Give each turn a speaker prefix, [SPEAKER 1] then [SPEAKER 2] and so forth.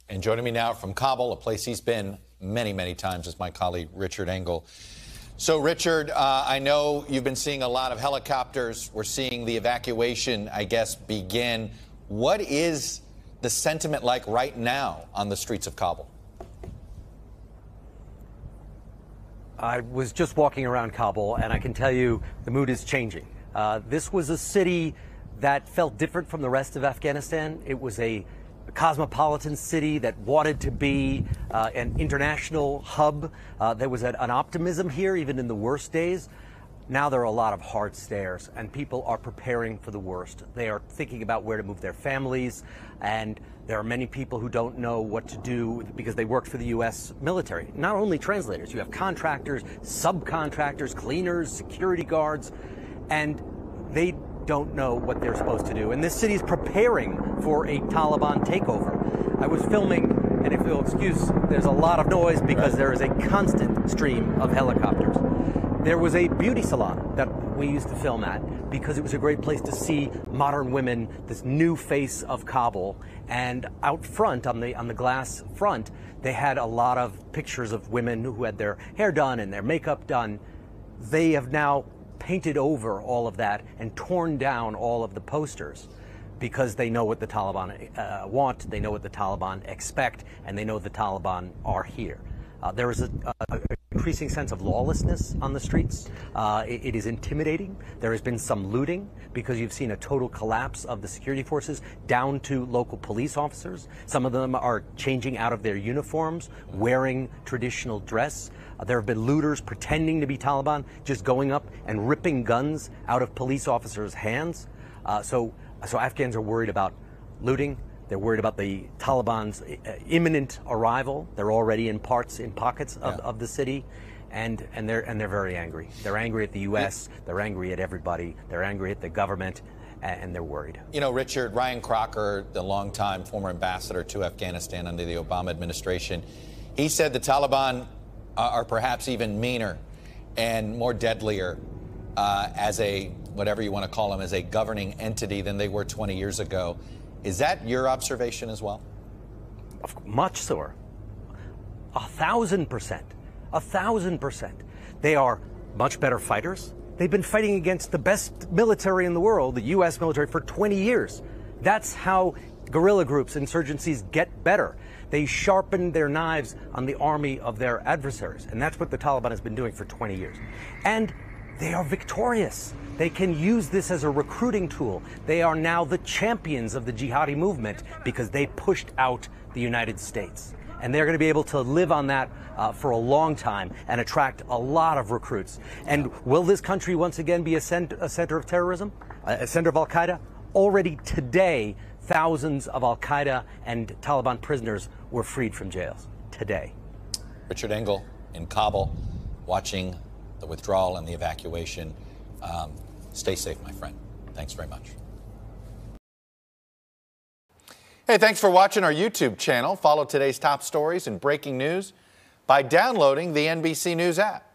[SPEAKER 1] And joining me now from Kabul, a place he's been many, many times, is my colleague Richard Engel. So, Richard, I know you've been seeing a lot of helicopters. We're seeing the evacuation, I guess, begin. What is the sentiment like right now on the streets of Kabul?
[SPEAKER 2] I was just walking around Kabul, and I can tell you the mood is changing. This was a city that felt different from the rest of Afghanistan. It was a cosmopolitan city that wanted to be an international hub. There was an optimism here, even in the worst days. Now there are a lot of hard stares, and people are preparing for the worst. They are thinking about where to move their families, and there are many people who don't know what to do because they work for the U.S. military. Not only translators, you have contractors, subcontractors, cleaners, security guards, and they don't know what they're supposed to do. And this city is preparing for a Taliban takeover. I was filming, and if you'll excuse, there's a lot of noise because there is a constant stream of helicopters. There was a beauty salon that we used to film at because it was a great place to see modern women, this new face of Kabul. And out front, on the glass front, they had a lot of pictures of women who had their hair done and their makeup done. They have now painted over all of that and torn down all of the posters because they know what the Taliban want, they know what the Taliban expect, and they know the Taliban are here. There is an increasing sense of lawlessness on the streets. It is intimidating. There has been some looting because you've seen a total collapse of the security forces down to local police officers. Some of them are changing out of their uniforms, wearing traditional dress. There have been looters pretending to be Taliban, just going up and ripping guns out of police officers' hands. So Afghans are worried about looting. They're worried about the Taliban's imminent arrival. They're already in pockets of the city, and they're very angry. They're angry at the U.S. They're angry at everybody. They're angry at the government, and they're worried.
[SPEAKER 1] You know, Richard, Ryan Crocker, the longtime former ambassador to Afghanistan under the Obama administration, he said the Taliban are perhaps even meaner and more deadlier as a, whatever you want to call them, as a governing entity than they were 20 years ago. Is that your observation as well?
[SPEAKER 2] Much so. 1,000%. 1,000%. They are much better fighters. They've been fighting against the best military in the world, the U.S. military, for 20 years. That's how guerrilla groups, insurgencies get better. They sharpen their knives on the army of their adversaries. And that's what the Taliban has been doing for 20 years. And they are victorious. They can use this as a recruiting tool. They are now the champions of the jihadi movement because they pushed out the United States. And they're going to be able to live on that for a long time and attract a lot of recruits. And will this country once again be a center of terrorism, a center of al-Qaeda? Already today, thousands of al-Qaeda and Taliban prisoners were freed from jails. Today.
[SPEAKER 1] Richard Engel in Kabul, watching the withdrawal and the evacuation. Stay safe, my friend. Thanks very much. Hey, thanks for watching our YouTube channel. Follow today's top stories and breaking news by downloading the NBC News app.